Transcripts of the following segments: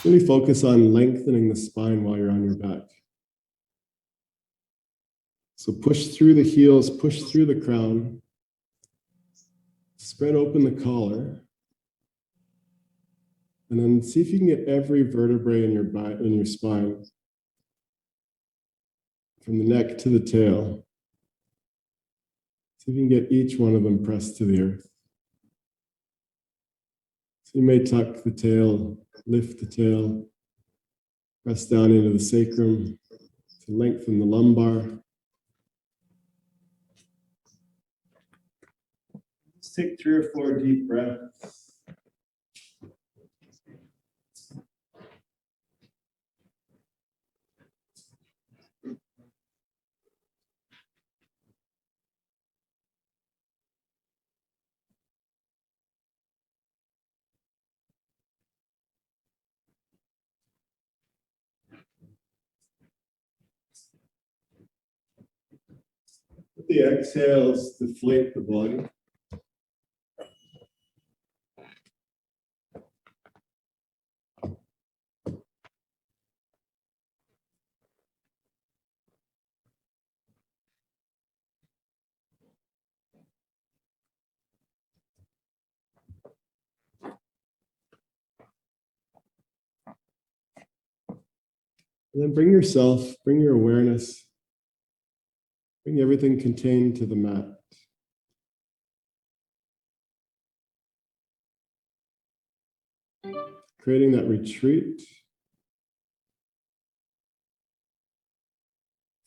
Really focus on lengthening the spine while you're on your back. So push through the heels, push through the crown, spread open the collar, and then see if you can get every vertebrae in your spine, from the neck to the tail. See if you can get each one of them pressed to the earth. So you may tuck the tail, lift the tail, press down into the sacrum to lengthen the lumbar. Let's take 3 or 4 deep breaths. With the exhales, deflate the body. And then bring your awareness, bring everything contained to the mat. Creating that retreat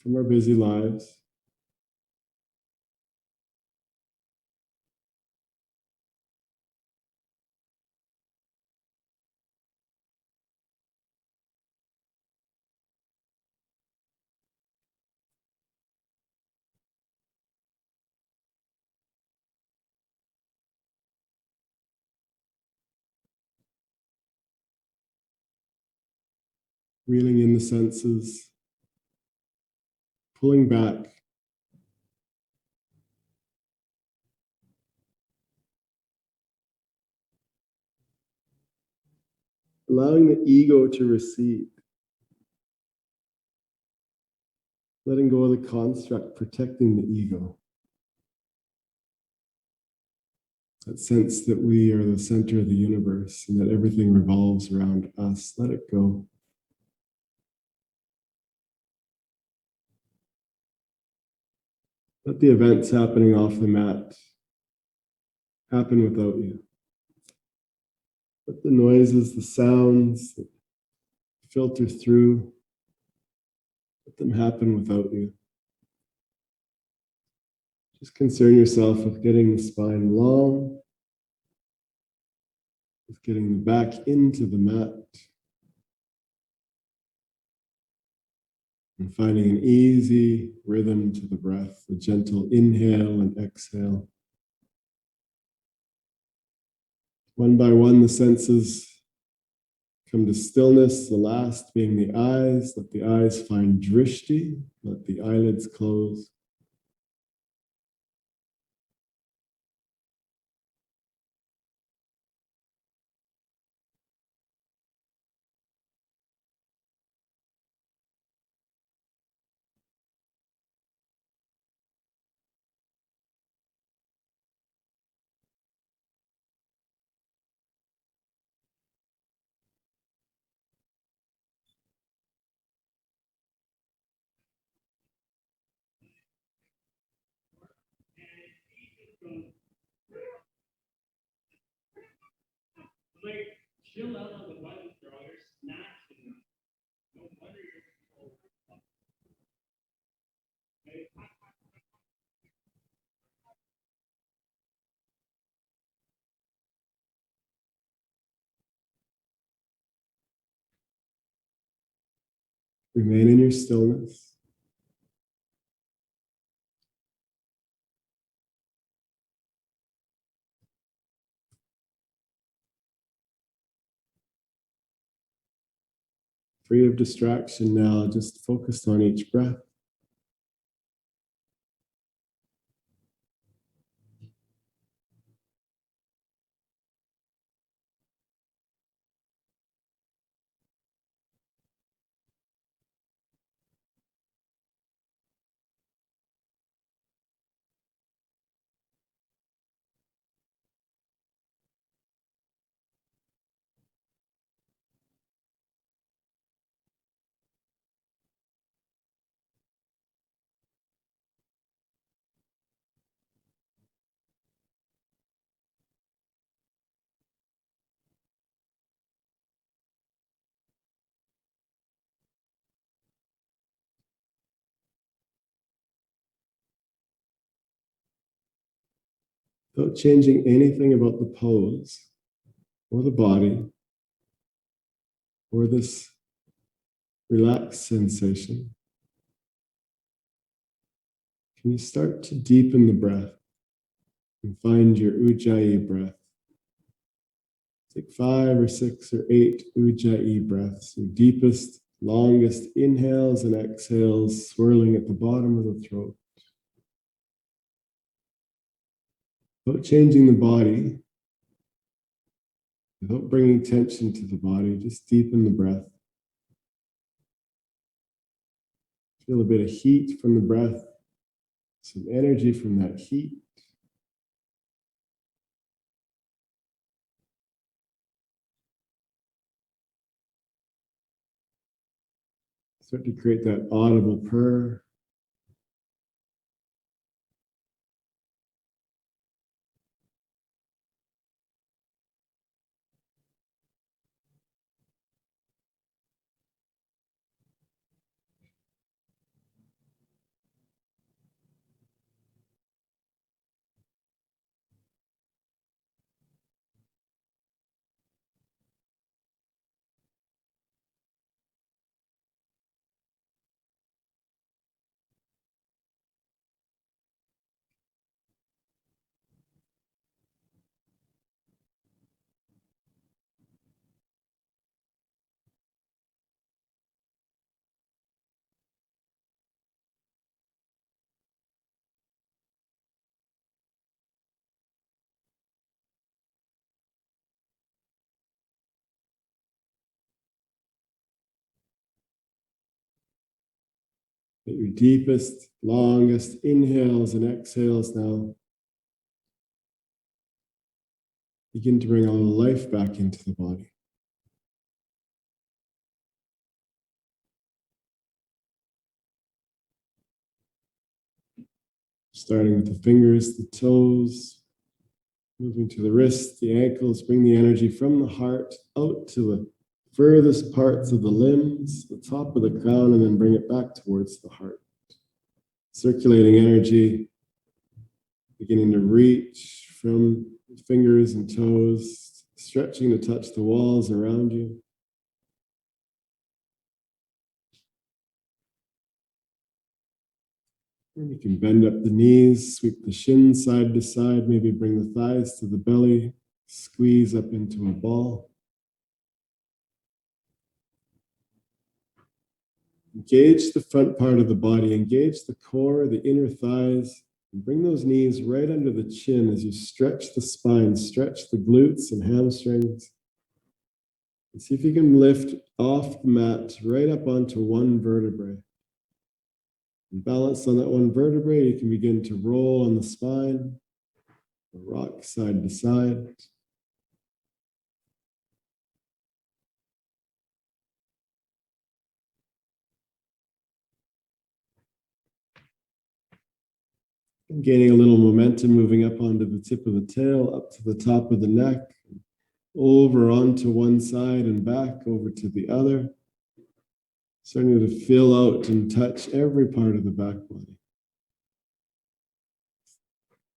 from our busy lives. Reeling in the senses, pulling back. Allowing the ego to recede. Letting go of the construct, protecting the ego. That sense that we are the center of the universe and that everything revolves around us. Let it go. Let the events happening off the mat happen without you. Let the noises, the sounds that filter through, let them happen without you. Just concern yourself with getting the spine long, with getting the back into the mat, and finding an easy rhythm to the breath, a gentle inhale and exhale. One by one, the senses come to stillness, the last being the eyes. Let the eyes find drishti, let the eyelids close. Chill out on the buttons, bro. You're snatching them. No wonder you're okay. Remain in your stillness. Free of distraction now, just focused on each breath. without changing anything about the pose or the body or this relaxed sensation. Can you start to deepen the breath and find your Ujjayi breath? Take 5 or 6 or 8 Ujjayi breaths, your deepest, longest inhales and exhales swirling at the bottom of the throat. Without changing the body, without bringing tension to the body, just deepen the breath. Feel a bit of heat from the breath, some energy from that heat. Start to create that audible purr. Get your deepest, longest inhales and exhales now. Begin to bring all the life back into the body. Starting with the fingers, the toes, moving to the wrists, the ankles, bring the energy from the heart out to the furthest parts of the limbs, the top of the crown, and then bring it back towards the heart. Circulating energy, beginning to reach from the fingers and toes, stretching to touch the walls around you. And you can bend up the knees, sweep the shins side to side, maybe bring the thighs to the belly, squeeze up into a ball. Engage the front part of the body, engage the core, the inner thighs, and bring those knees right under the chin as you stretch the spine, stretch the glutes and hamstrings. And see if you can lift off the mat right up onto one vertebrae. And balanced on that one vertebrae, you can begin to roll on the spine, or rock side to side. And gaining a little momentum, moving up onto the tip of the tail, up to the top of the neck, over onto one side and back over to the other. Starting to fill out and touch every part of the back body.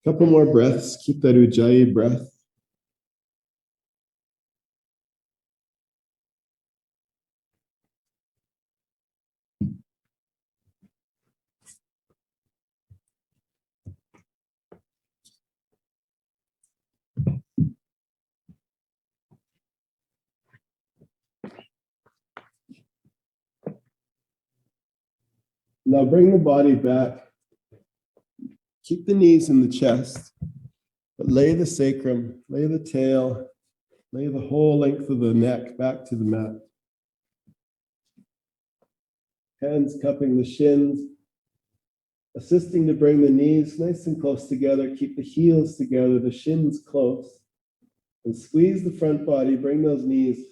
Couple more breaths. Keep that Ujjayi breath. Now bring the body back. Keep the knees in the chest, but lay the sacrum, lay the tail, lay the whole length of the neck back to the mat. Hands cupping the shins, assisting to bring the knees nice and close together. Keep the heels together, the shins close, and squeeze the front body. Bring those knees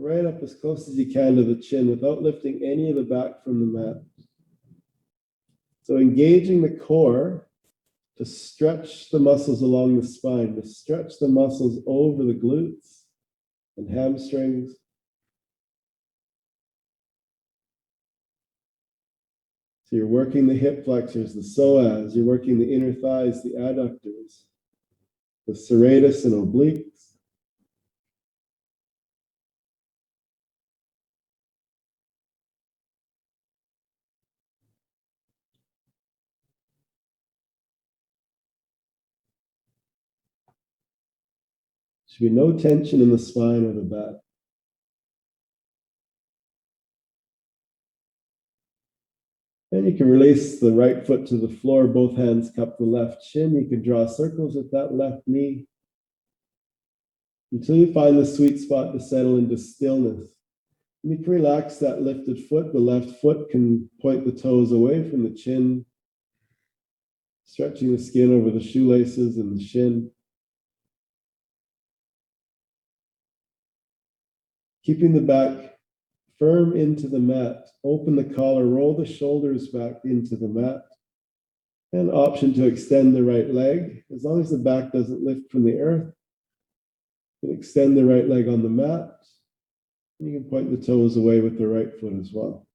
right up as close as you can to the chin without lifting any of the back from the mat. So engaging the core to stretch the muscles along the spine, to stretch the muscles over the glutes and hamstrings. So you're working the hip flexors, the psoas, you're working the inner thighs, the adductors. the serratus and obliques. Should be no tension in the spine or the back. And you can release the right foot to the floor, both hands cup the left shin. You can draw circles with that left knee until you find the sweet spot to settle into stillness. And you can relax that lifted foot. The left foot can point the toes away from the chin, stretching the skin over the shoelaces and the shin. Keeping the back firm into the mat. Open the collar, roll the shoulders back into the mat. And option to extend the right leg. As long as the back doesn't lift from the earth, you can extend the right leg on the mat. You can point the toes away with the right foot as well.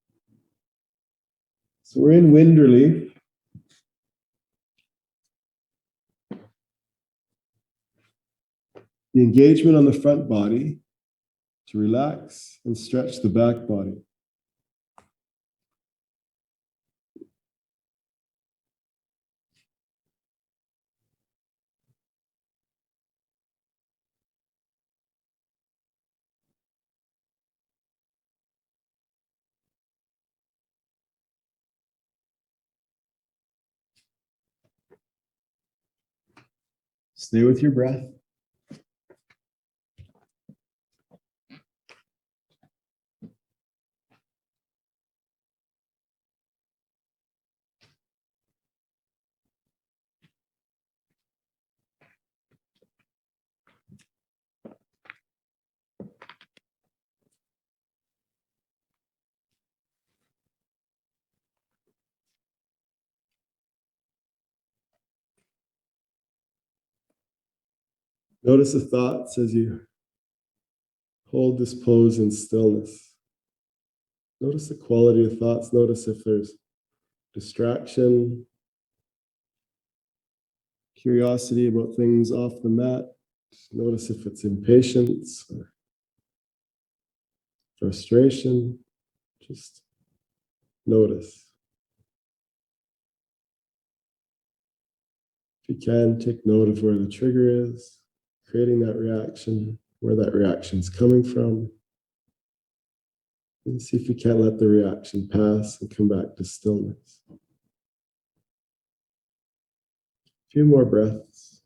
So we're in wind relief. The engagement on the front body to relax and stretch the back body. Stay with your breath. Notice the thoughts as you hold this pose in stillness. Notice the quality of thoughts. Notice if there's distraction, curiosity about things off the mat. Notice if it's impatience or frustration. Just notice. If you can, take note of where the trigger is, creating that reaction, where that reaction is coming from. And see if you can't let the reaction pass and come back to stillness. A few more breaths.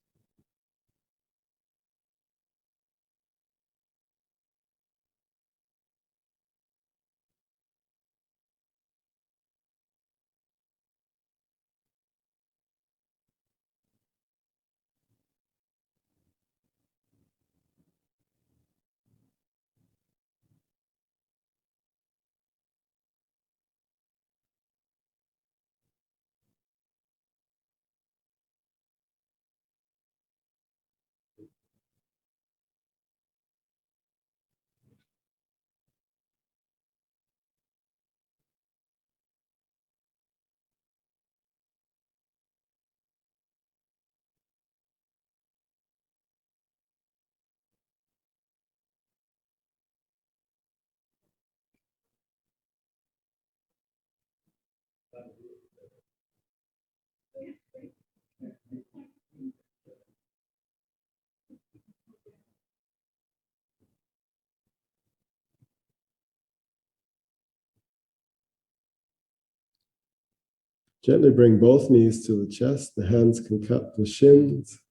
Gently bring both knees to the chest. The hands can cup the shins.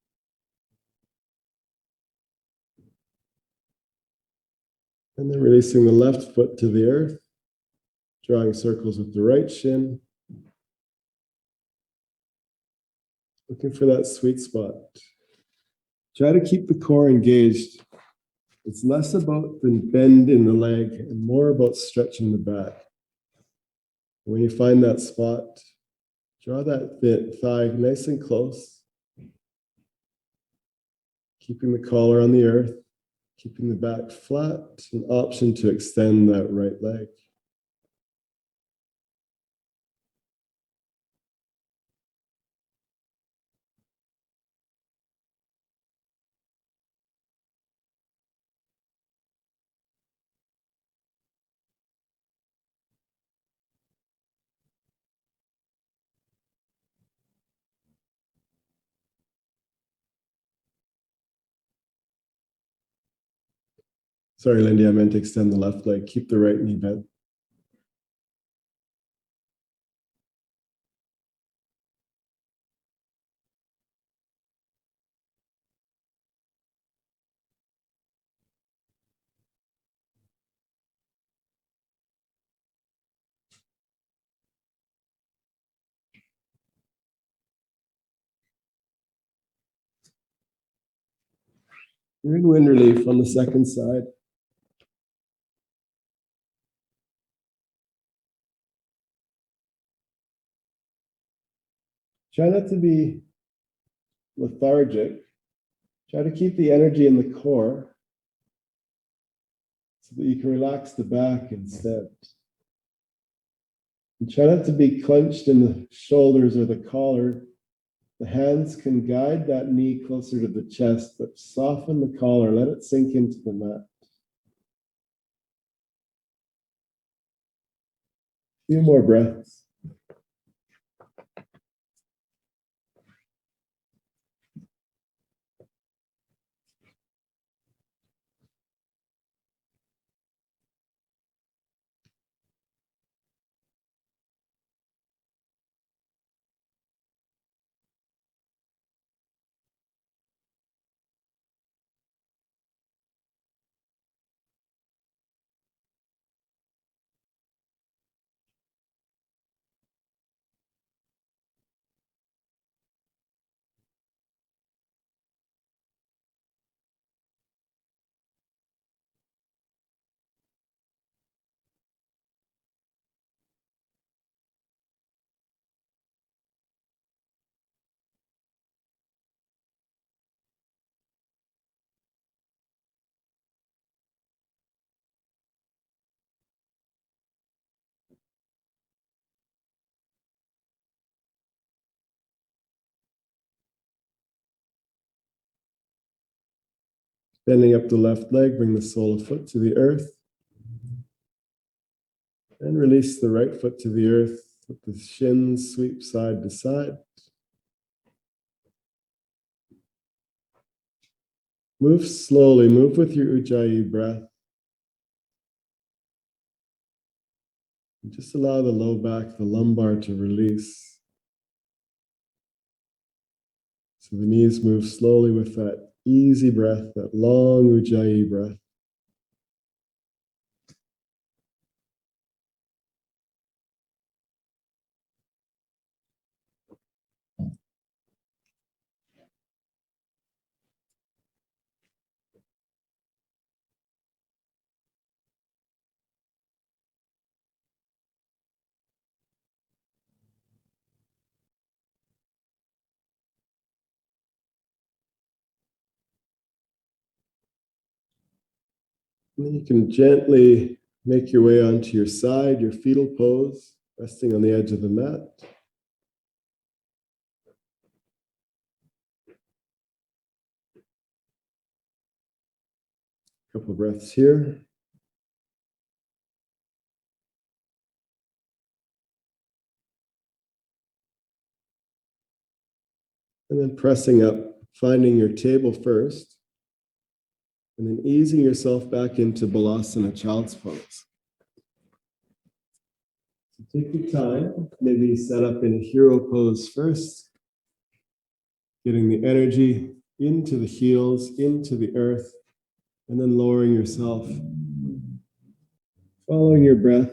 And then releasing the left foot to the earth, drawing circles with the right shin. Looking for that sweet spot. Try to keep the core engaged. It's less about the bend in the leg and more about stretching the back. When you find that spot, draw that thigh nice and close. Keeping the collar on the earth, keeping the back flat, an option to extend that right leg. Sorry, Lindy, I meant to extend the left leg. Keep the right knee bent. You're in wind relief on the second side. Try not to be lethargic. Try to keep the energy in the core so that you can relax the back instead. And try not to be clenched in the shoulders or the collar. The hands can guide that knee closer to the chest, but soften the collar, let it sink into the mat. A few more breaths. Bending up the left leg, bring the sole of foot to the earth. And release the right foot to the earth. Let the shins sweep side to side. Move slowly, move with your Ujjayi breath. And just allow the low back, the lumbar to release. So the knees move slowly with that easy breath, that long Ujjayi breath. And then you can gently make your way onto your side, your fetal pose, resting on the edge of the mat. A couple of breaths here. And then pressing up, finding your table first, and then easing yourself back into Balasana, child's pose. So take your time, maybe set up in a hero pose first, getting the energy into the heels, into the earth, and then lowering yourself, following your breath.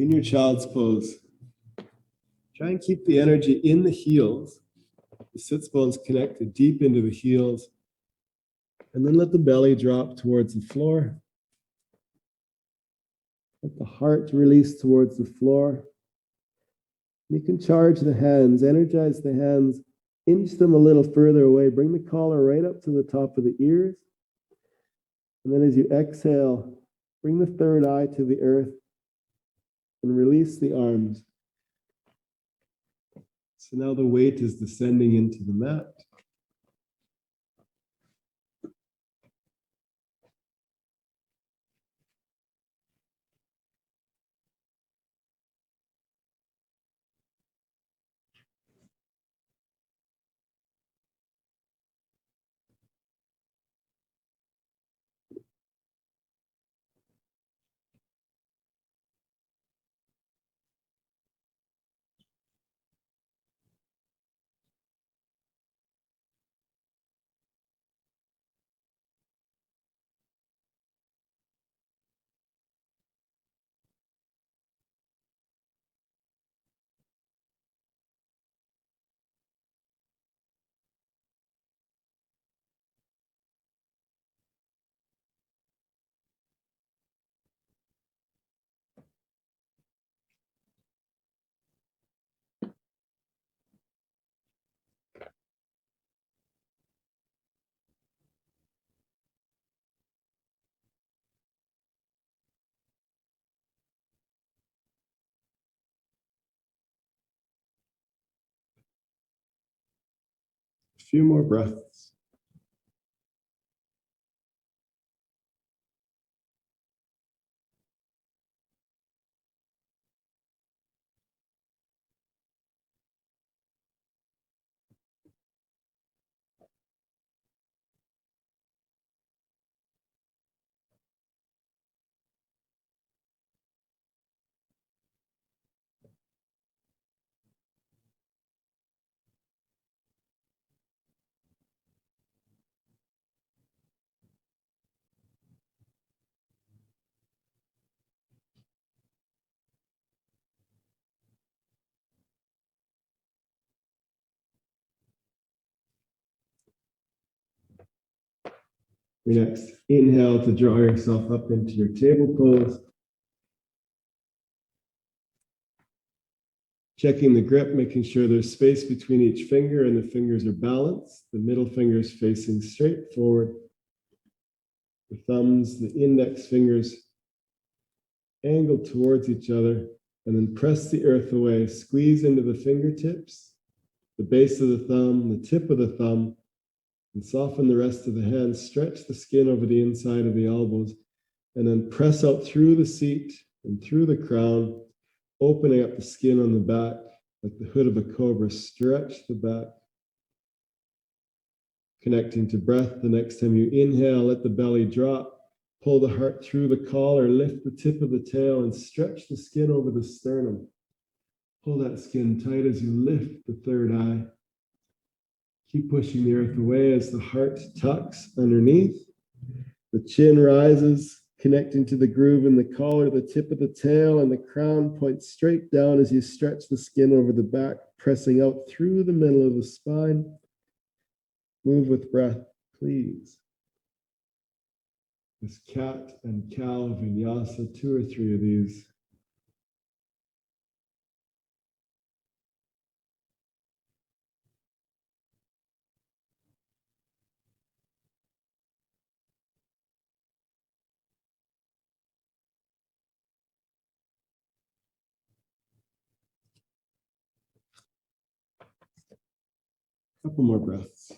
In your child's pose, try and keep the energy in the heels, the sits bones connected deep into the heels, and then let the belly drop towards the floor. Let the heart release towards the floor. You can charge the hands, energize the hands, inch them a little further away, bring the collar right up to the top of the ears. And then as you exhale, bring the third eye to the earth and release the arms. So now the weight is descending into the mat. few more breaths. Next, inhale to draw yourself up into your table pose. Checking the grip, making sure there's space between each finger and the fingers are balanced. The middle fingers facing straight forward. The thumbs, the index fingers angled towards each other, and then press the earth away. Squeeze into the fingertips, the base of the thumb, the tip of the thumb, and soften the rest of the hands. Stretch the skin over the inside of the elbows, and then press out through the seat and through the crown, opening up the skin on the back like the hood of a cobra. Stretch the back. Connecting to breath. The next time you inhale, let the belly drop. Pull the heart through the collar, lift the tip of the tail, and stretch the skin over the sternum. Pull that skin tight as you lift the third eye. Keep pushing the earth away as the heart tucks underneath. The chin rises, connecting to the groove in the collar, the tip of the tail, and the crown points straight down as you stretch the skin over the back, pressing out through the middle of the spine. Move with breath, please. This cat and cow vinyasa, 2 or 3 of these. Couple more breaths.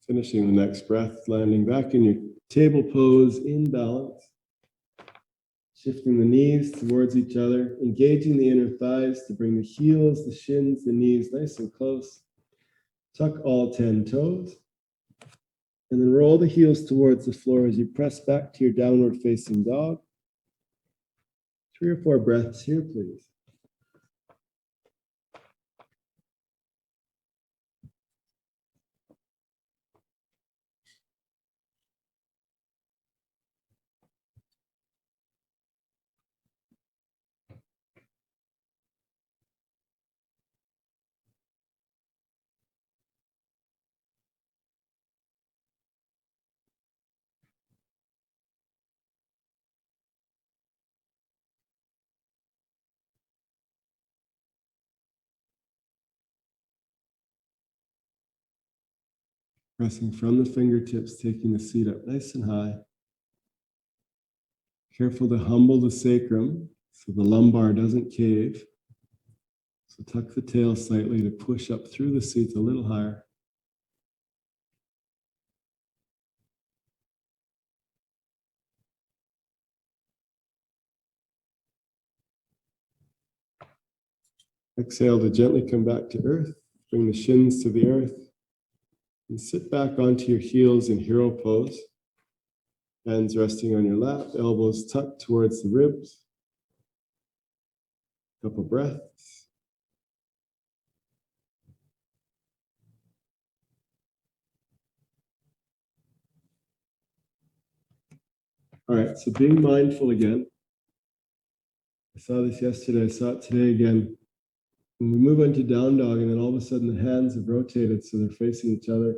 Finishing the next breath, landing back in your table pose in balance. Shifting the knees towards each other, engaging the inner thighs to bring the heels, the shins, the knees nice and close. Tuck all 10 toes. And then roll the heels towards the floor as you press back to your downward facing dog. 3 or 4 breaths here, please. Pressing from the fingertips, taking the seat up nice and high. Careful to humble the sacrum so the lumbar doesn't cave. So tuck the tail slightly to push up through the seat a little higher. Exhale to gently come back to earth. Bring the shins to the earth. And sit back onto your heels in hero pose. Hands resting on your lap, elbows tucked towards the ribs. Couple breaths. All right, so being mindful again. I saw this yesterday, I saw it today again. When we move into down dog and then all of a sudden the hands have rotated so they're facing each other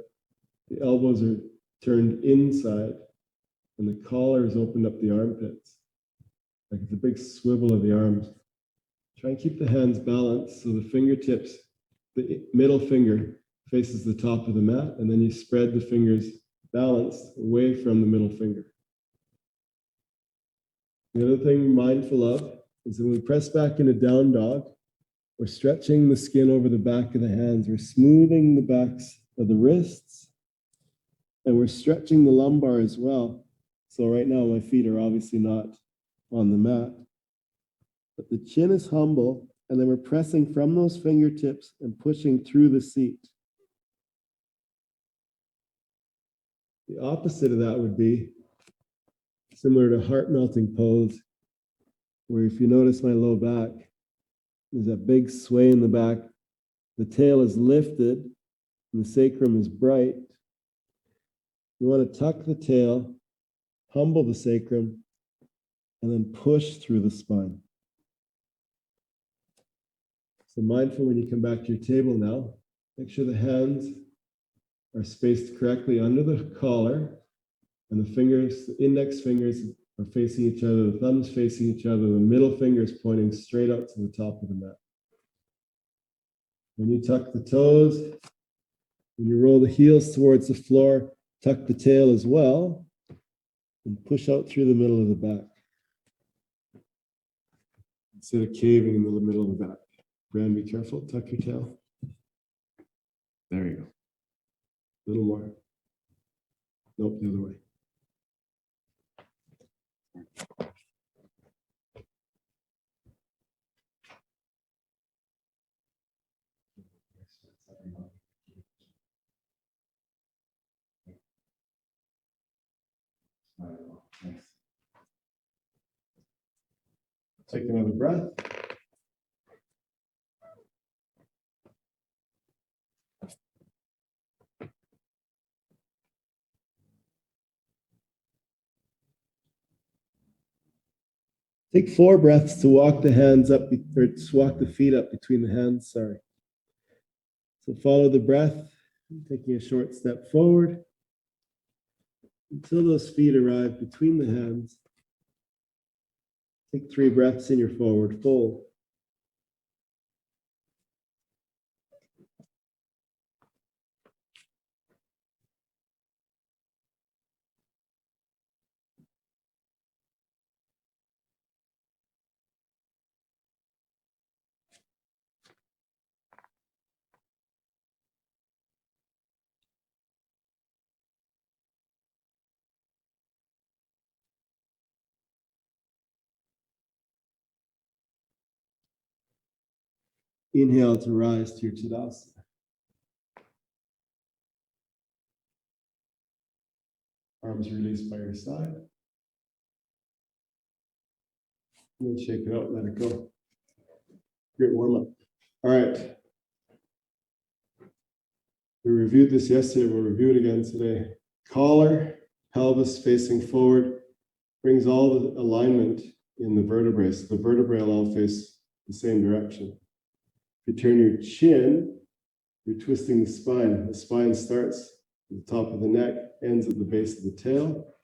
The elbows are turned inside, and the collar is opened up the armpits. Like it's a big swivel of the arms. Try and keep the hands balanced so the fingertips, the middle finger faces the top of the mat, and then you spread the fingers balanced away from the middle finger. The other thing mindful of is when we press back into down dog, we're stretching the skin over the back of the hands. We're smoothing the backs of the wrists, and we're stretching the lumbar as well. So right now my feet are obviously not on the mat, but the chin is humble, and then we're pressing from those fingertips and pushing through the seat. The opposite of that would be similar to heart melting pose, where if you notice my low back, there's that big sway in the back. The tail is lifted and the sacrum is bright. You want to tuck the tail, humble the sacrum, and then push through the spine. So mindful when you come back to your table now, make sure the hands are spaced correctly under the collar, and the fingers, the index fingers are facing each other, the thumbs facing each other, the middle finger is pointing straight out to the top of the mat. When you tuck the toes, when you roll the heels towards the floor, tuck the tail as well, and push out through the middle of the back. Instead of caving in the middle of the back. Brand, be careful, tuck your tail. There you go. A little more. Nope, the other way. Nice. Take another breath. Take 4 breaths to walk the hands up, or to walk the feet up between the hands, sorry. So follow the breath, taking a short step forward until those feet arrive between the hands. Take 3 breaths in your forward fold. Inhale to rise to your Tadasana. Arms released by your side. And then shake it out, let it go. Great warm up. All right. We reviewed this yesterday, we'll review it again today. Collar, pelvis facing forward, brings all the alignment in the vertebrae. So the vertebrae will all face the same direction. If you turn your chin, you're twisting the spine. The spine starts at the top of the neck, ends at the base of the tail.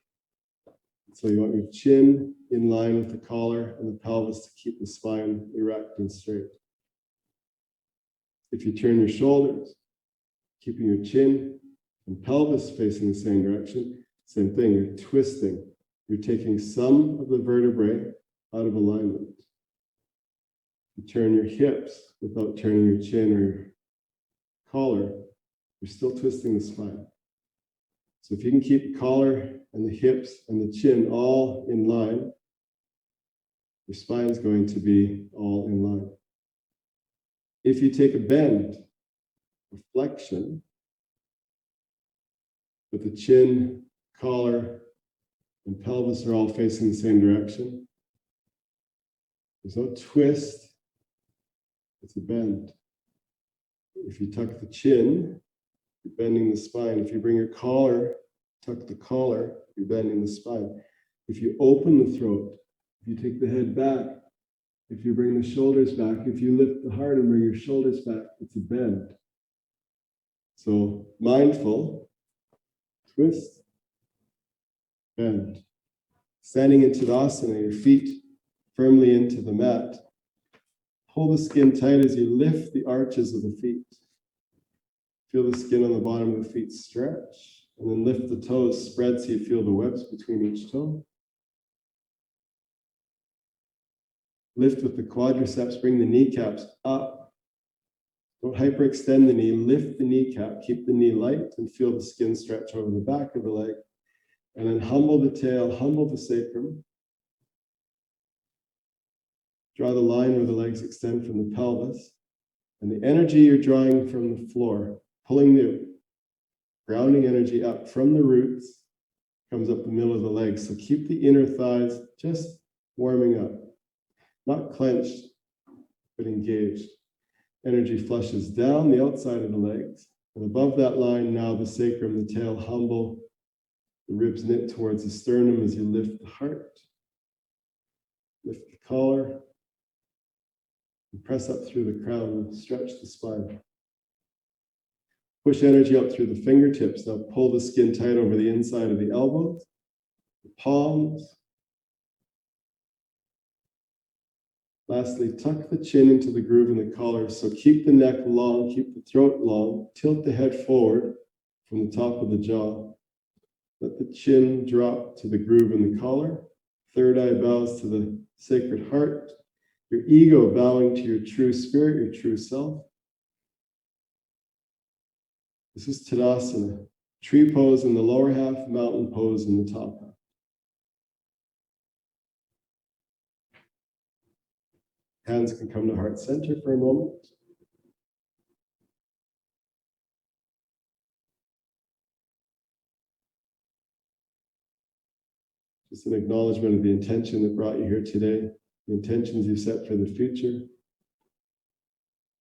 So you want your chin in line with the collar and the pelvis to keep the spine erect and straight. If you turn your shoulders, keeping your chin and pelvis facing the same direction, same thing, you're twisting. You're taking some of the vertebrae out of alignment. You turn your hips without turning your chin or your collar, you're still twisting the spine. So if you can keep the collar and the hips and the chin all in line, your spine is going to be all in line. If you take a bend, a flexion, but the chin, collar, and pelvis are all facing the same direction, there's no twist, it's a bend. If you tuck the chin, you're bending the spine. If you bring your collar, tuck the collar, you're bending the spine. If you open the throat, if you take the head back, if you bring the shoulders back, if you lift the heart and bring your shoulders back, it's a bend. So mindful, twist, bend. Standing in Tadasana, your feet firmly into the mat. Pull the skin tight as you lift the arches of the feet. Feel the skin on the bottom of the feet stretch, and then lift the toes, spread so you feel the webs between each toe. Lift with the quadriceps, bring the kneecaps up. Don't hyperextend the knee, lift the kneecap, keep the knee light, and feel the skin stretch over the back of the leg. And then humble the tail, humble the sacrum. Draw the line where the legs extend from the pelvis. And the energy you're drawing from the floor, pulling the grounding energy up from the roots, comes up the middle of the legs. So keep the inner thighs just warming up, not clenched, but engaged. Energy flushes down the outside of the legs. And above that line, now the sacrum, the tail humble, the ribs knit towards the sternum as you lift the heart, lift the collar, and press up through the crown and stretch the spine. Push energy up through the fingertips. Now pull the skin tight over the inside of the elbows, the palms. Lastly, tuck the chin into the groove in the collar. So keep the neck long, keep the throat long, tilt the head forward from the top of the jaw. Let the chin drop to the groove in the collar. Third eye bows to the sacred heart. Your ego bowing to your true spirit, your true self. This is Tadasana. Tree pose in the lower half, mountain pose in the top half. Hands can come to heart center for a moment. Just an acknowledgement of the intention that brought you here today, the intentions you've set for the future.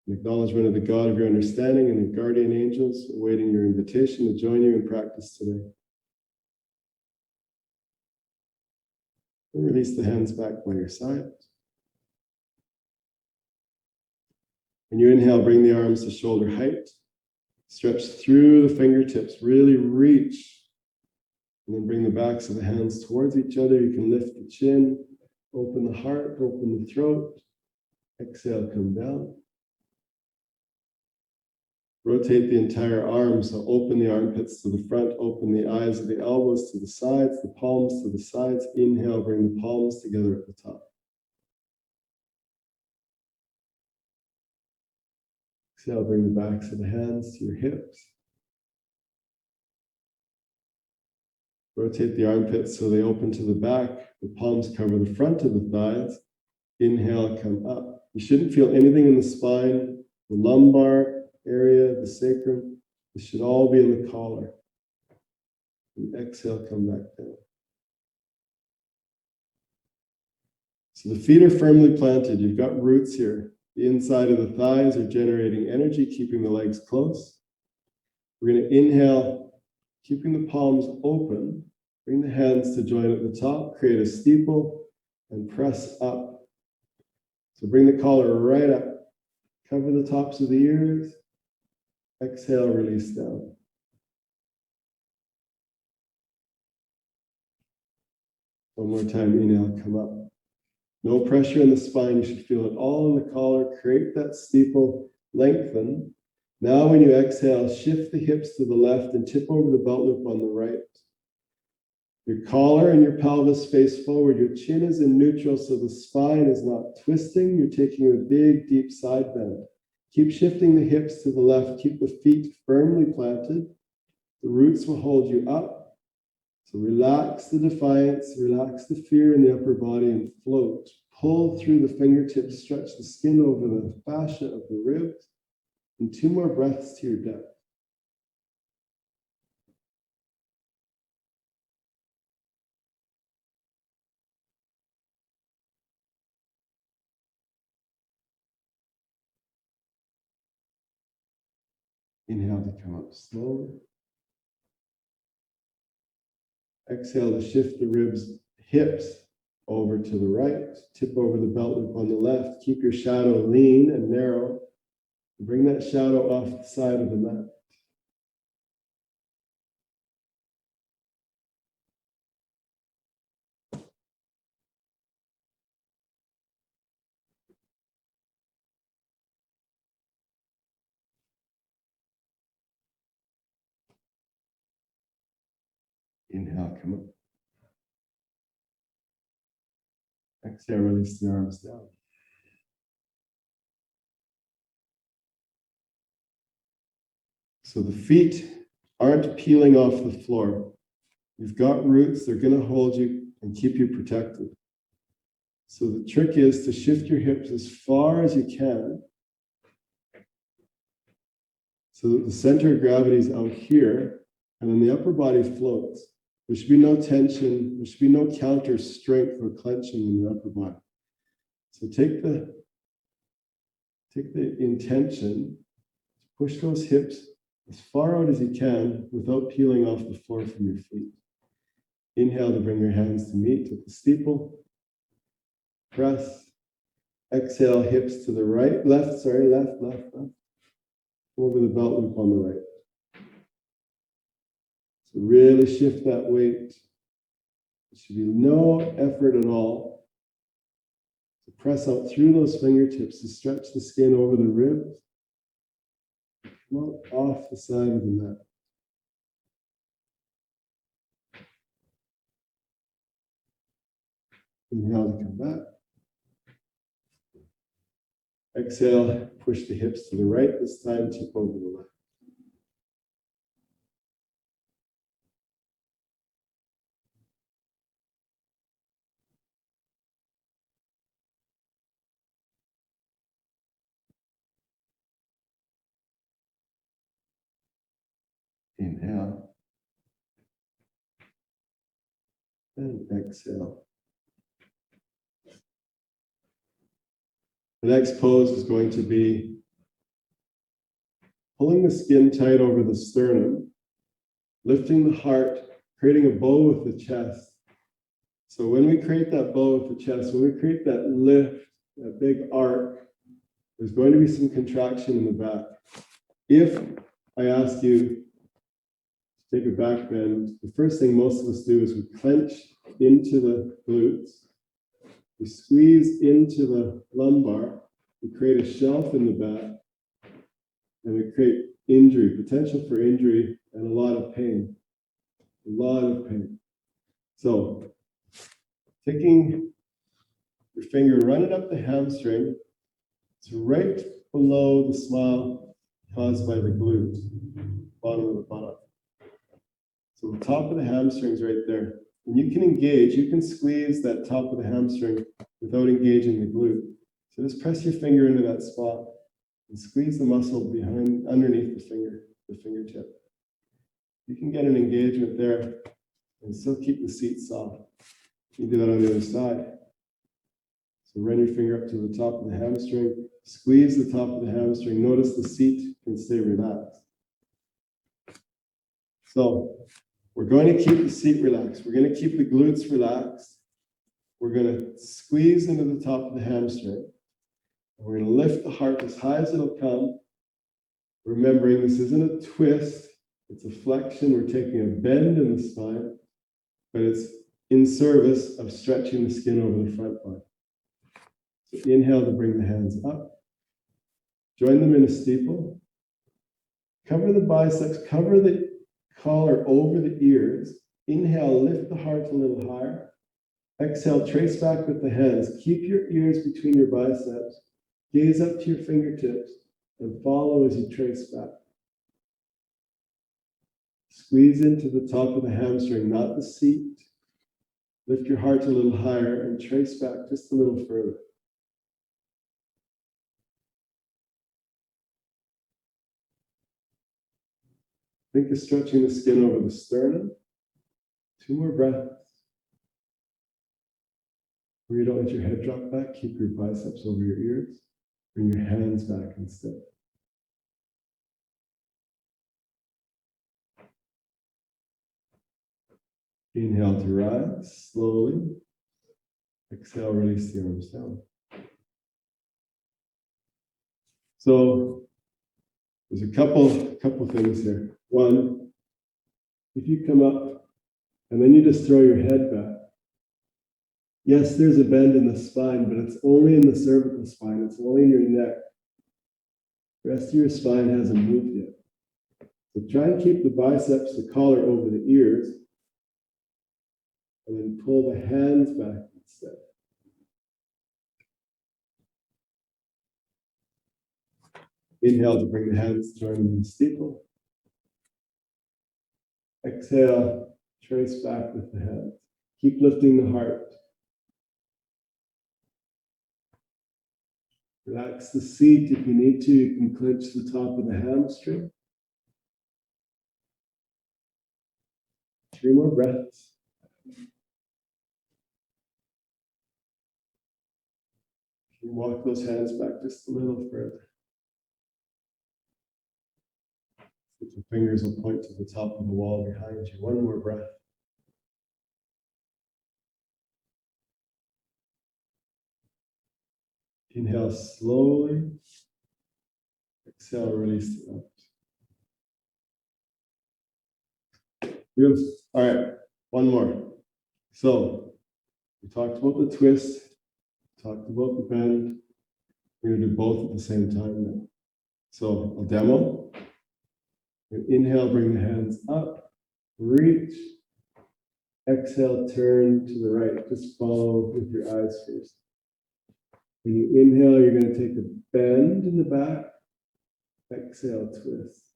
An acknowledgement of the God of your understanding and the guardian angels awaiting your invitation to join you in practice today. And release the hands back by your side. When you inhale, bring the arms to shoulder height. Stretch through the fingertips, really reach. And then bring the backs of the hands towards each other. You can lift the chin, open the heart, open the throat. Exhale, come down. Rotate the entire arm, so open the armpits to the front, open the eyes of the elbows to the sides, the palms to the sides. Inhale, bring the palms together at the top. Exhale, bring the backs of the hands to your hips. Rotate the armpits so they open to the back. The palms cover the front of the thighs. Inhale, come up. You shouldn't feel anything in the spine, the lumbar area, the sacrum. This should all be in the collar. And exhale, come back down. So the feet are firmly planted. You've got roots here. The inside of the thighs are generating energy, keeping the legs close. We're going to inhale, keeping the palms open. Bring the hands to join at the top, create a steeple, and press up. So bring the collar right up. Cover the tops of the ears. Exhale, release down. One more time, inhale, come up. No pressure in the spine. You should feel it all in the collar. Create that steeple, lengthen. Now when you exhale, shift the hips to the left and tip over the belt loop on the right. Your collar and your pelvis face forward. Your chin is in neutral, so the spine is not twisting. You're taking a big, deep side bend. Keep shifting the hips to the left. Keep the feet firmly planted. The roots will hold you up. So relax the defiance, relax the fear in the upper body and float. Pull through the fingertips, stretch the skin over the fascia of the ribs. And 2 more breaths to your depth. Inhale to come up slowly. Exhale to shift the ribs, hips over to the right. Tip over the belt loop on the left. Keep your shadow lean and narrow. Bring that shadow off the side of the mat. Inhale, come up. Exhale, release the arms down. So the feet aren't peeling off the floor. You've got roots, they're going to hold you and keep you protected. So the trick is to shift your hips as far as you can so that the center of gravity is out here and then the upper body floats. There should be no tension, there should be no counter strength or clenching in the upper body. So take the intention to push those hips as far out as you can without peeling off the floor from your feet. Inhale to bring your hands to meet at the steeple. Press. Exhale, hips to the right, left. Over the belt loop on the right. So really shift that weight. There should be no effort at all. So press out through those fingertips to stretch the skin over the ribs. Come out off the side of the mat. Inhale to come back. Exhale, push the hips to the right, this time tip over the left. Inhale. And exhale. The next pose is going to be pulling the skin tight over the sternum, lifting the heart, creating a bow with the chest. So when we create that bow with the chest, when we create that lift, that big arc, there's going to be some contraction in the back. If I ask you to take a back bend, the first thing most of us do is we clench into the glutes, we squeeze into the lumbar, we create a shelf in the back, and we create injury, potential for injury, and a lot of pain. A lot of pain. So, taking your finger, run it up the hamstring. It's right below the smile caused by the glute, bottom of the buttock. So the top of the hamstring is right there. And you can engage, you can squeeze that top of the hamstring without engaging the glute. So just press your finger into that spot and squeeze the muscle behind, underneath the fingertip. You can get an engagement there and still keep the seat soft. You can do that on the other side. So run your finger up to the top of the hamstring, squeeze the top of the hamstring. Notice the seat can stay relaxed. So we're going to keep the seat relaxed. We're going to keep the glutes relaxed. We're going to squeeze into the top of the hamstring. And we're going to lift the heart as high as it'll come. Remembering this isn't a twist, it's a flexion. We're taking a bend in the spine, but it's in service of stretching the skin over the front body. So inhale to bring the hands up. Join them in a steeple. Cover the biceps, cover the collar over the ears. Inhale, lift the heart a little higher. Exhale, trace back with the hands. Keep your ears between your biceps. Gaze up to your fingertips and follow as you trace back. Squeeze into the top of the hamstring, not the seat. Lift your heart a little higher and trace back just a little further. Think of stretching the skin over the sternum. 2 more breaths. Where you don't let your head drop back, keep your biceps over your ears. Bring your hands back instead. Inhale to rise slowly. Exhale, release the arms down. So there's a couple things here. One, if you come up and then you just throw your head back, yes, there's a bend in the spine, but it's only in the cervical spine. It's only in your neck. The rest of your spine hasn't moved yet. So try and keep the biceps, the collar over the ears. And then pull the hands back instead. Inhale to bring the hands, join in the steeple. Exhale, trace back with the hands. Keep lifting the heart. Relax the seat. If you need to, you can clench the top of the hamstring. 3 more breaths. You walk those hands back just a little further. Your fingers will point to the top of the wall behind you. 1 more breath. Inhale slowly. Exhale, release it out. Beautiful. All right, 1 more. So, we talked about the twist, talked about the bend. We're going to do both at the same time now. So, I'll demo. Inhale, bring the hands up, reach. Exhale, turn to the right. Just follow with your eyes first. When you inhale, you're going to take a bend in the back. Exhale, twist.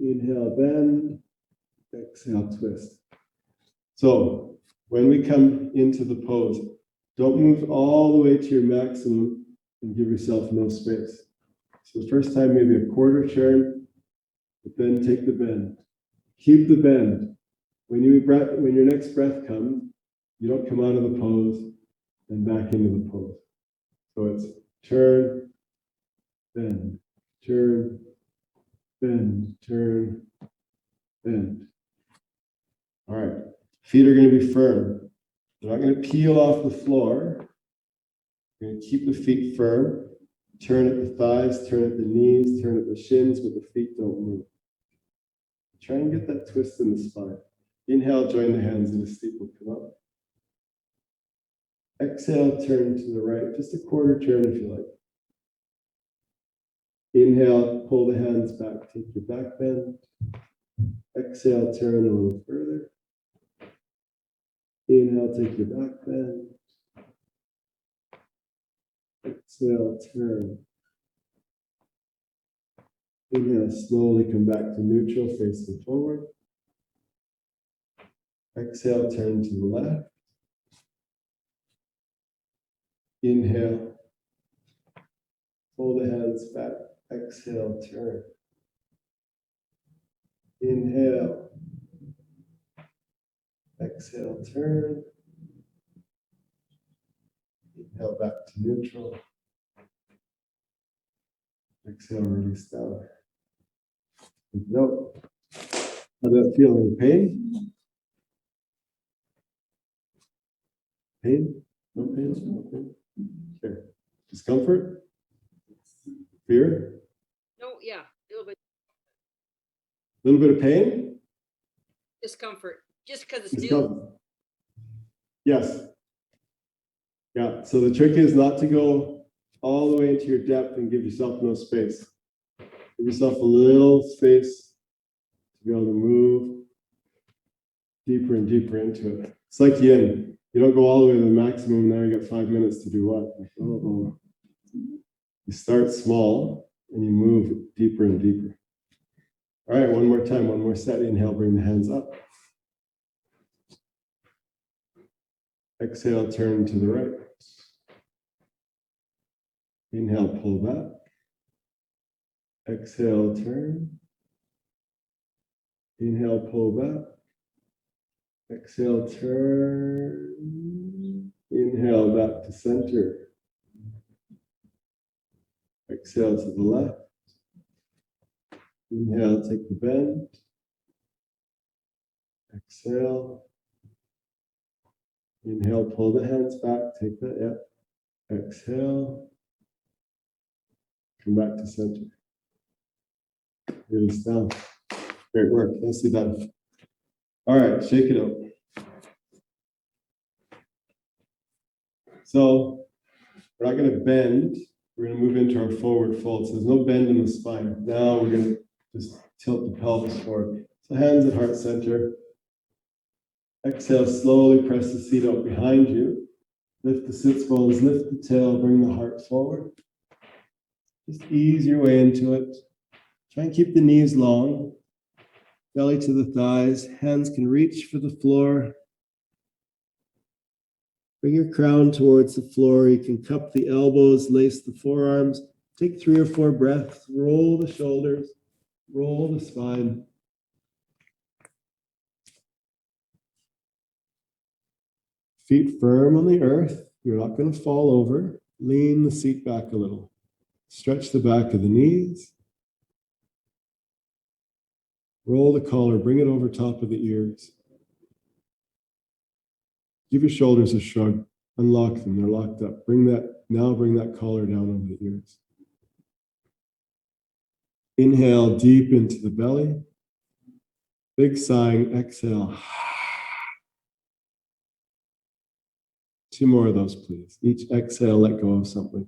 Inhale, bend. Exhale, twist. So when we come into the pose, don't move all the way to your maximum and give yourself no space. So the first time, maybe a quarter turn, but then take the bend. Keep the bend. When your next breath comes, you don't come out of the pose and back into the pose. So it's turn, bend, turn, bend, turn, bend. All right, feet are going to be firm. They're not going to peel off the floor. You're going to keep the feet firm. Turn at the thighs, turn at the knees, turn at the shins, but the feet don't move. Try and get that twist in the spine. Inhale, join the hands in a steeple, come up. Exhale, turn to the right, just a quarter turn if you like. Inhale, pull the hands back, take your back bend. Exhale, turn a little further. Inhale, take your back bend. Exhale, turn. Inhale, slowly come back to neutral, facing forward. Exhale, turn to the left. Inhale, pull the hands back. Exhale, turn. Inhale. Exhale, turn. Inhale, back to neutral. Exhale, release down. No. How does that feel? Any pain? Pain? No pain? No pain? Okay. Discomfort? Fear? No, yeah, a little bit A little bit of pain? discomfort, just because it's new. Discomfort. Yes. Yeah. So the trick is not to go all the way into your depth and give yourself no space. Give yourself a little space to be able to move deeper and deeper into it. It's like yin. You don't go all the way to the maximum, now you got 5 minutes to do what? Oh. You start small and you move deeper and deeper. All right, 1 more time, 1 more set. Inhale, bring the hands up. Exhale, turn to the right. Inhale, pull back. Exhale, turn. Inhale, pull back. Exhale, turn. Inhale, back to center. Exhale to the left. Inhale, take the bend. Exhale. Inhale, pull the hands back, take that, yep. Exhale. Come back to center. Release down. Great work, nicely done. All right, shake it out. So, we're not gonna bend, we're gonna move into our forward fold. So there's no bend in the spine. Now we're gonna just tilt the pelvis forward. So hands at heart center. Exhale, slowly press the seat out behind you. Lift the sits bones, lift the tail, bring the heart forward. Just ease your way into it. Try and keep the knees long, belly to the thighs, hands can reach for the floor. Bring your crown towards the floor. You can cup the elbows, lace the forearms. Take 3 or 4 breaths. Roll the shoulders, roll the spine. Feet firm on the earth. You're not going to fall over. Lean the seat back a little. Stretch the back of the knees. Roll the collar, bring it over top of the ears. Give your shoulders a shrug. Unlock them, they're locked up. Bring that collar down over the ears. Inhale deep into the belly. Big sighing, exhale. 2 more of those, please. Each exhale, let go of something.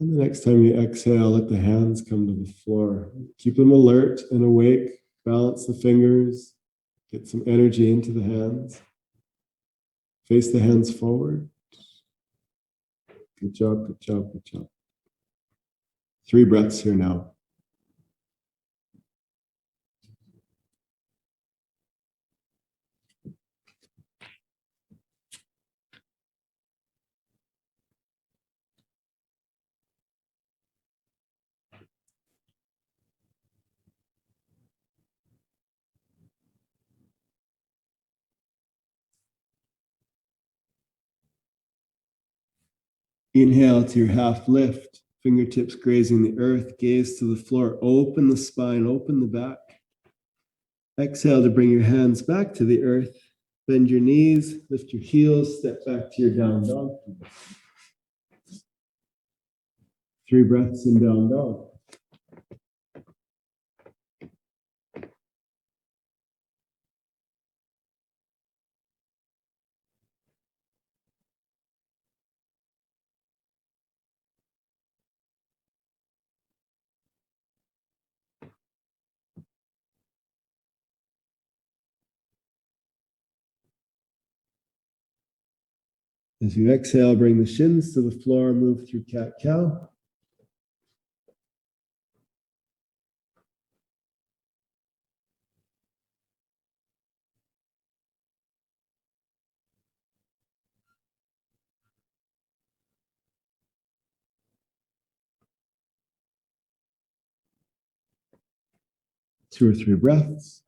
And the next time you exhale, let the hands come to the floor. Keep them alert and awake. Balance the fingers. Get some energy into the hands. Face the hands forward. Good job, good job, good job. 3 breaths here now. Inhale to your half lift, fingertips grazing the earth, gaze to the floor, open the spine, open the back. Exhale to bring your hands back to the earth, bend your knees, lift your heels, step back to your down dog. 3 breaths in down dog. As you exhale, bring the shins to the floor, move through cat-cow. Two or 3 breaths.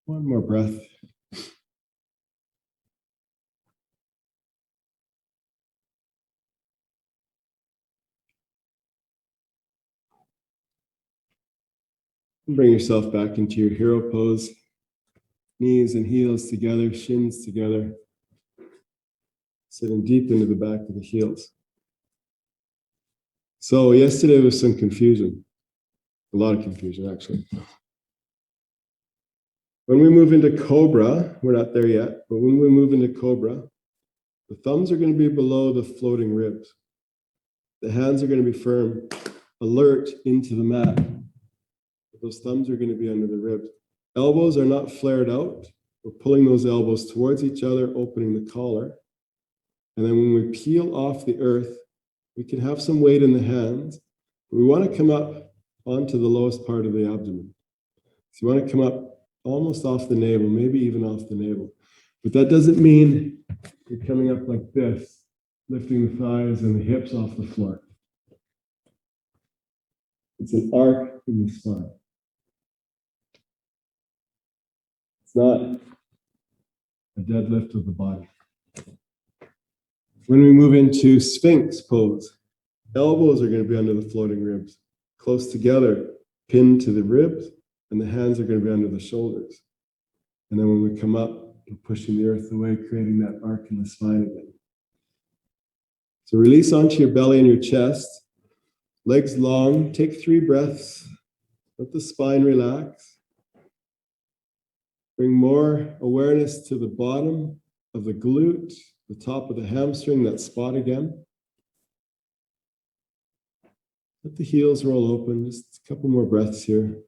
One more breath. Bring yourself back into your hero pose. Knees and heels together, shins together. Sitting deep into the back of the heels. So yesterday was some confusion. A lot of confusion, actually. When we move into Cobra, we're not there yet, but when we move into Cobra, the thumbs are going to be below the floating ribs. The hands are going to be firm, alert into the mat. Those thumbs are going to be under the ribs. Elbows are not flared out. We're pulling those elbows towards each other, opening the collar. And then when we peel off the earth, we can have some weight in the hands. We want to come up onto the lowest part of the abdomen. So you want to come up almost off the navel, maybe even off the navel. But that doesn't mean you're coming up like this, lifting the thighs and the hips off the floor. It's an arc in the spine. It's not a deadlift of the body. When we move into Sphinx pose, elbows are going to be under the floating ribs, close together, pinned to the ribs, and the hands are going to be under the shoulders. And then when we come up, we're pushing the earth away, creating that arc in the spine again. So release onto your belly and your chest. Legs long. Take 3 breaths. Let the spine relax. Bring more awareness to the bottom of the glute, the top of the hamstring, that spot again. Let the heels roll open. Just a couple more breaths here.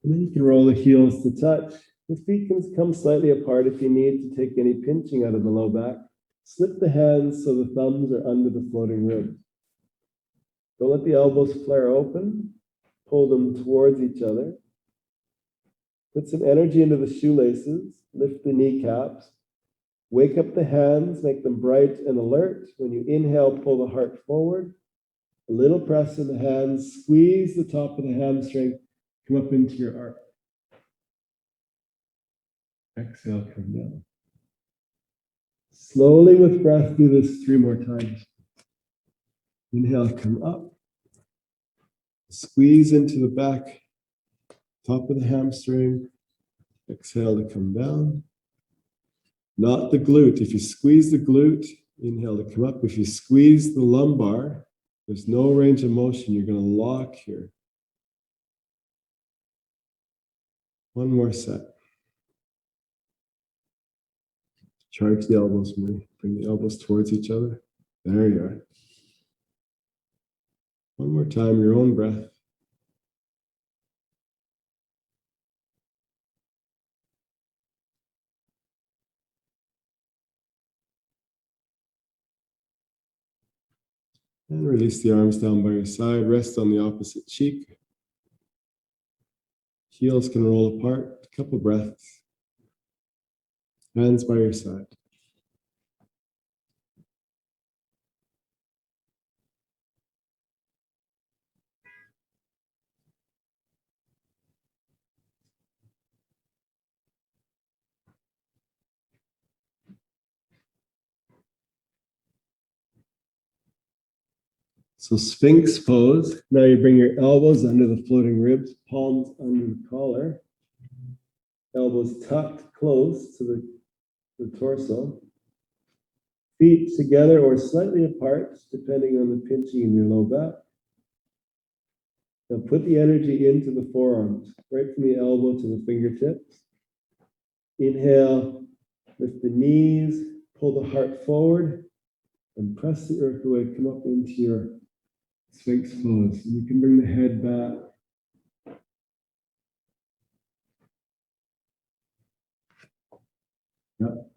And then you can roll the heels to touch. The feet can come slightly apart if you need to take any pinching out of the low back. Slip the hands so the thumbs are under the floating ribs. Don't let the elbows flare open. Pull them towards each other. Put some energy into the shoelaces. Lift the kneecaps. Wake up the hands. Make them bright and alert. When you inhale, pull the heart forward. A little press in the hands. Squeeze the top of the hamstring. Come up into your arc. Exhale, come down. Slowly with breath, do this 3 more times. Inhale, come up. Squeeze into the back, top of the hamstring. Exhale to come down. Not the glute. If you squeeze the glute, inhale to come up. If you squeeze the lumbar, there's no range of motion. You're going to lock here. 1 more set. Charge the elbows more. Bring the elbows towards each other. There you are. 1 more time, your own breath. And release the arms down by your side. Rest on the opposite cheek. Heels can roll apart. A couple breaths. Hands by your side. So Sphinx pose. Now you bring your elbows under the floating ribs, palms under the collar. Elbows tucked close to the torso. Feet together or slightly apart, depending on the pinching in your low back. Now put the energy into the forearms, right from the elbow to the fingertips. Inhale, lift the knees, pull the heart forward, and press the earth away. Come up into your Sphinx pose. And you can bring the head back. Yep.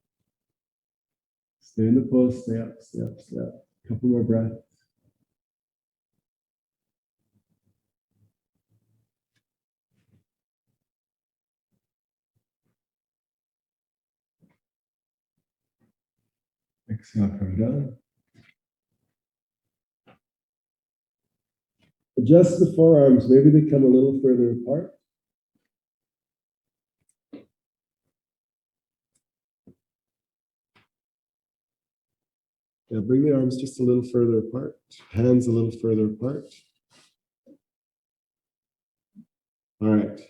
Stay in the pose, stay up, stay up, stay up. Couple more breaths. Exhale, come down. Adjust the forearms. Maybe they come a little further apart. Yeah, bring the arms just a little further apart. Hands a little further apart. All right.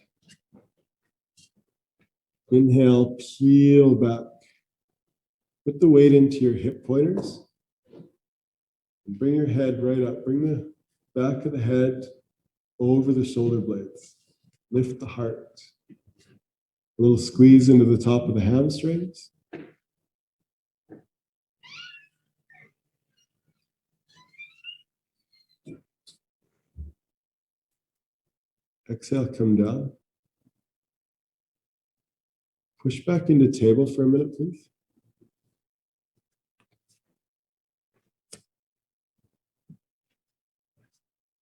Inhale, peel back. Put the weight into your hip pointers. And bring your head right up. Bring the back of the head over the shoulder blades. Lift the heart. A little squeeze into the top of the hamstrings. Exhale, come down. Push back into table for a minute, please.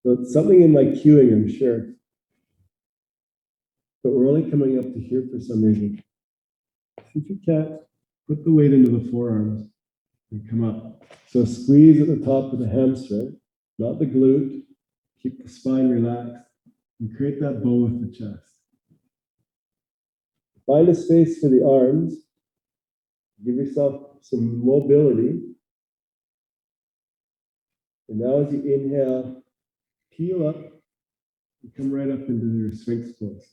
So it's something in my cueing, I'm sure. But we're only coming up to here for some reason. If you can't, put the weight into the forearms and come up. So squeeze at the top of the hamstring, not the glute. Keep the spine relaxed and create that bow with the chest. Find a space for the arms. Give yourself some mobility. And now as you inhale, peel up, Come right up into your Sphinx pose.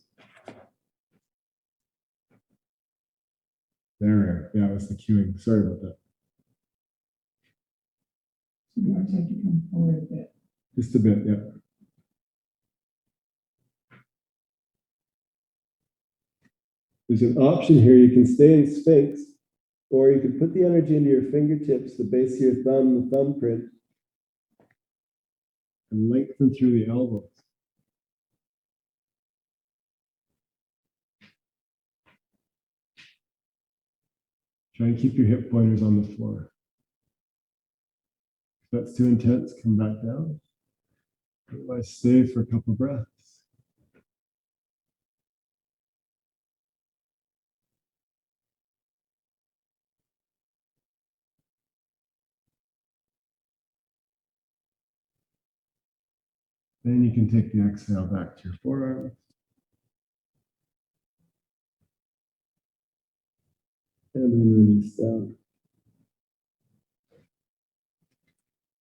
There, yeah, it was the cueing. Sorry about that. So the arms have to come forward a bit. Just a bit, yeah. There's an option here. You can stay in Sphinx, or you can put the energy into your fingertips, the base of your thumb, the thumbprint, and lengthen through the elbows. Try and keep your hip pointers on the floor. If that's too intense, come back down. Otherwise, stay for a couple breaths. Then you can take the exhale back to your forearm. And then release down.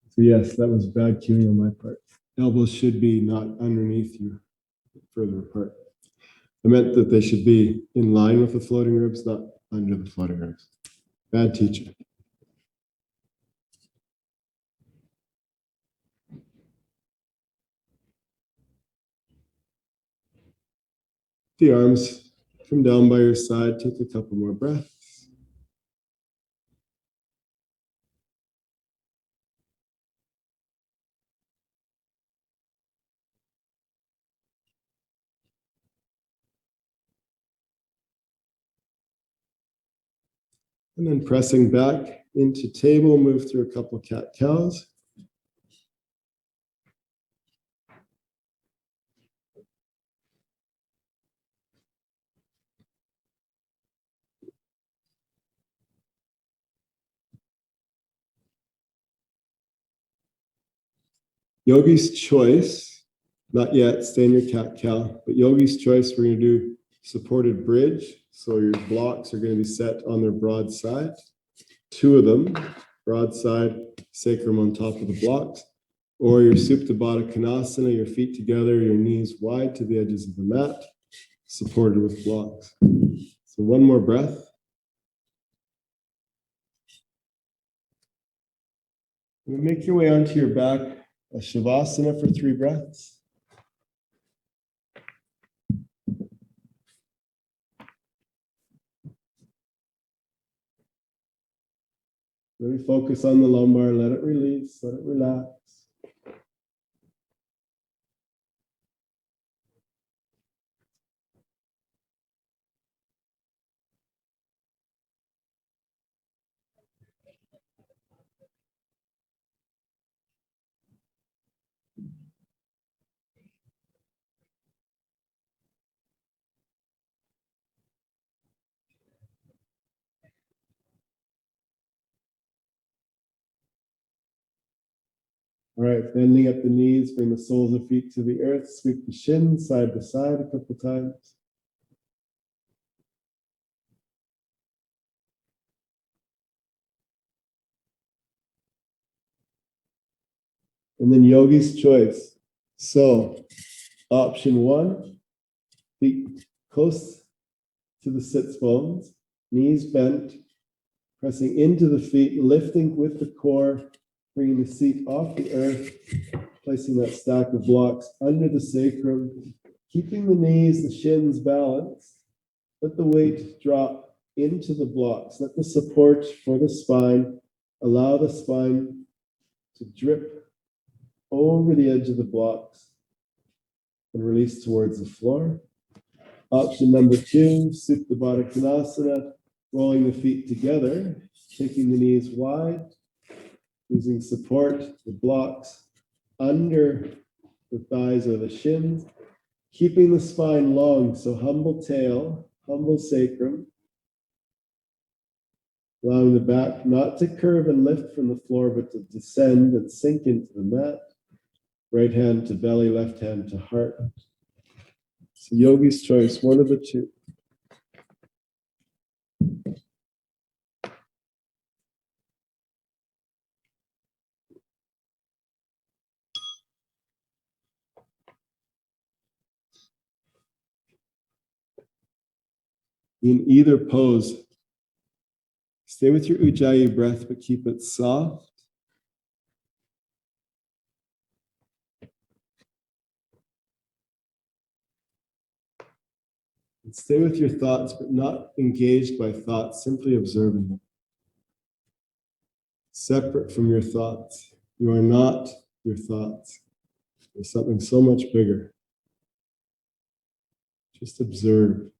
So yes, that was bad cueing on my part. Elbows should be not underneath you, further apart. I meant that they should be in line with the floating ribs, not under the floating ribs. Bad teacher. The arms come down by your side. Take a couple more breaths. And then pressing back into table, move through a couple cat-cows. Yogi's choice, not yet, stay in your cat-cow, but yogi's choice, we're going to do supported bridge. So your blocks are going to be set on their broad side. Two of them, broad side, sacrum on top of the blocks, or your Supta Baddha Konasana, your feet together, your knees wide to the edges of the mat, supported with blocks. So one more breath. And make your way onto your back, a Shavasana for 3 breaths. Really focus on the lumbar, let it release, let it relax. All right, bending up the knees, bring the soles of feet to the earth, sweep the shins side to side a couple times. And then yogi's choice. So, option 1, feet close to the sits bones, knees bent, pressing into the feet, lifting with the core, bringing the seat off the earth, placing that stack of blocks under the sacrum, keeping the knees, the shins balanced. Let the weight drop into the blocks. Let the support for the spine allow the spine to drip over the edge of the blocks and release towards the floor. Option number 2, Supta Baddha Konasana, rolling the feet together, taking the knees wide, using support, the blocks under the thighs or the shins, keeping the spine long, so humble tail, humble sacrum, allowing the back not to curve and lift from the floor, but to descend and sink into the mat. Right hand to belly, left hand to heart. So yogi's choice, one of the two. In either pose, stay with your Ujjayi breath, but keep it soft. And stay with your thoughts, but not engaged by thoughts, simply observing them. Separate from your thoughts. You are not your thoughts. There's something so much bigger. Just observe.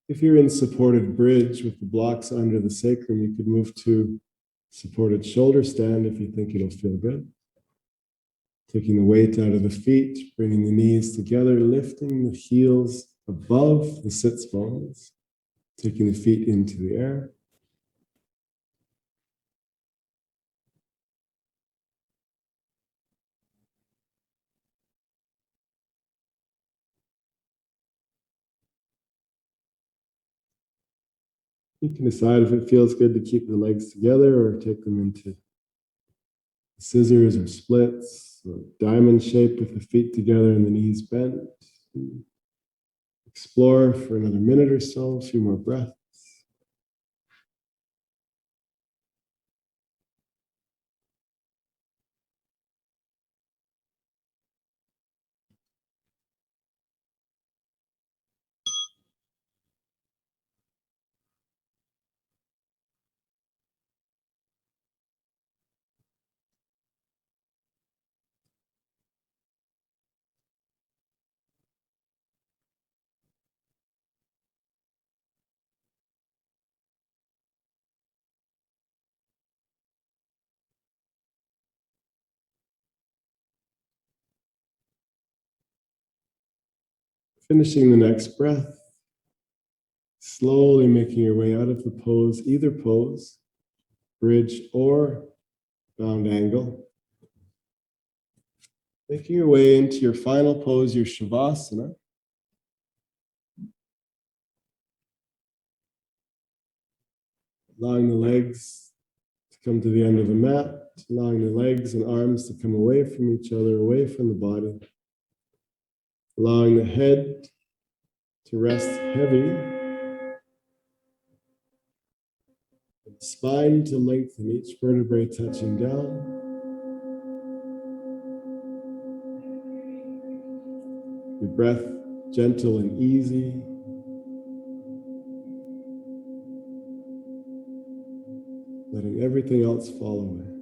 If you're in supported bridge with the blocks under the sacrum, you could move to supported shoulder stand if you think it'll feel good. Taking the weight out of the feet, bringing the knees together, lifting the heels above the sits bones, taking the feet into the air. You can decide if it feels good to keep the legs together or take them into scissors or splits, or diamond shape with the feet together and the knees bent. Explore for another minute or so, a few more breaths. Finishing the next breath, slowly making your way out of the pose, either pose, bridge or bound angle. Making your way into your final pose, your Shavasana. Allowing the legs to come to the end of the mat, allowing the legs and arms to come away from each other, away from the body. Allowing the head to rest heavy, and spine to lengthen, each vertebrae touching down. Your breath gentle and easy. Letting everything else fall away.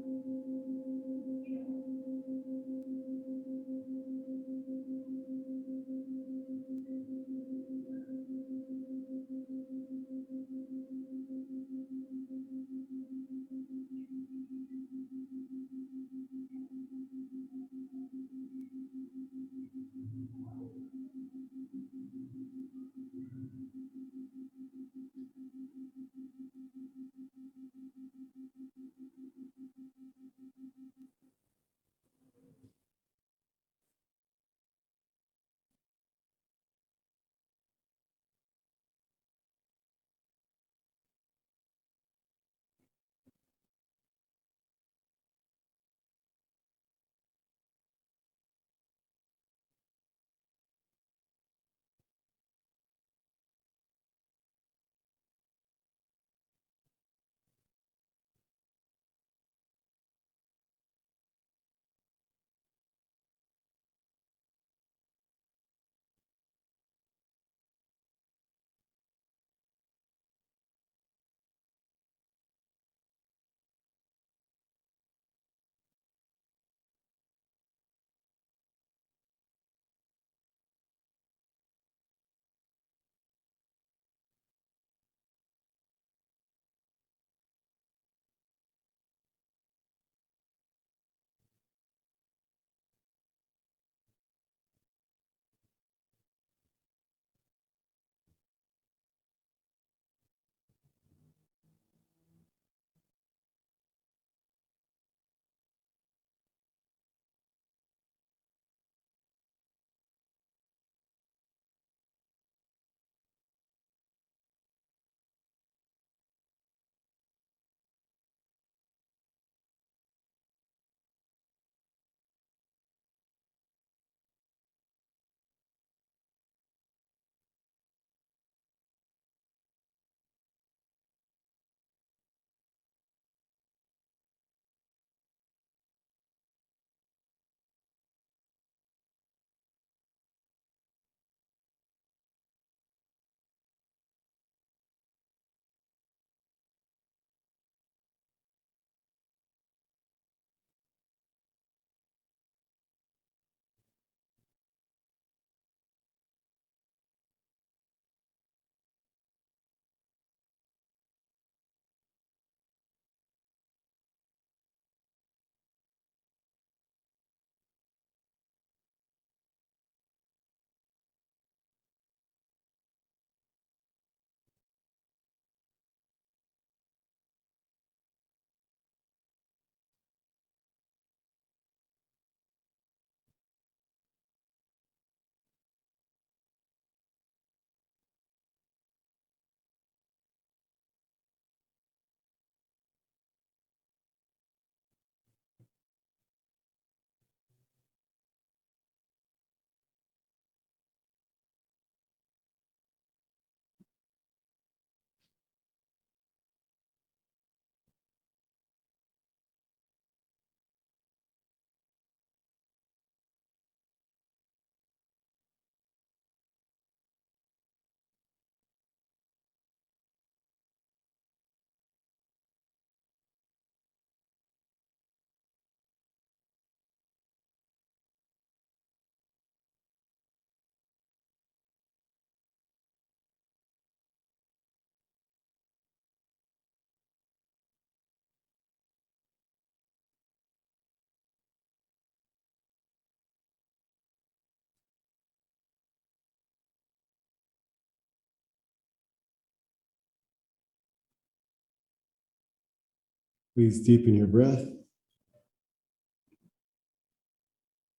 Please deepen your breath.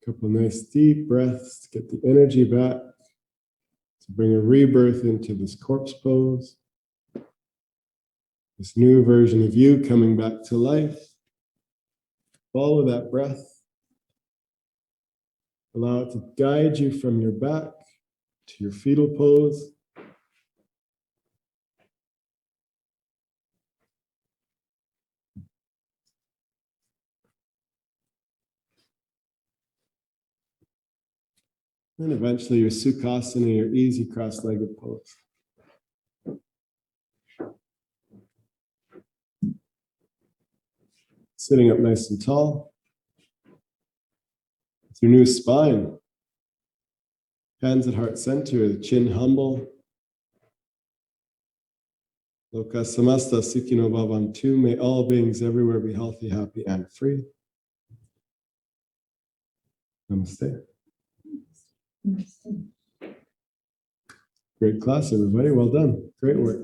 A couple nice deep breaths to get the energy back, to bring a rebirth into this corpse pose. This new version of you coming back to life. Follow that breath. Allow it to guide you from your back to your fetal pose. And eventually your Sukhasana, your easy cross-legged pose. Sitting up nice and tall. With your new spine. Hands at heart center, the chin humble. Loka samasta sukhino bhavantu. May all beings everywhere be healthy, happy, and free. Namaste. Great class, everybody. Well done. Great work.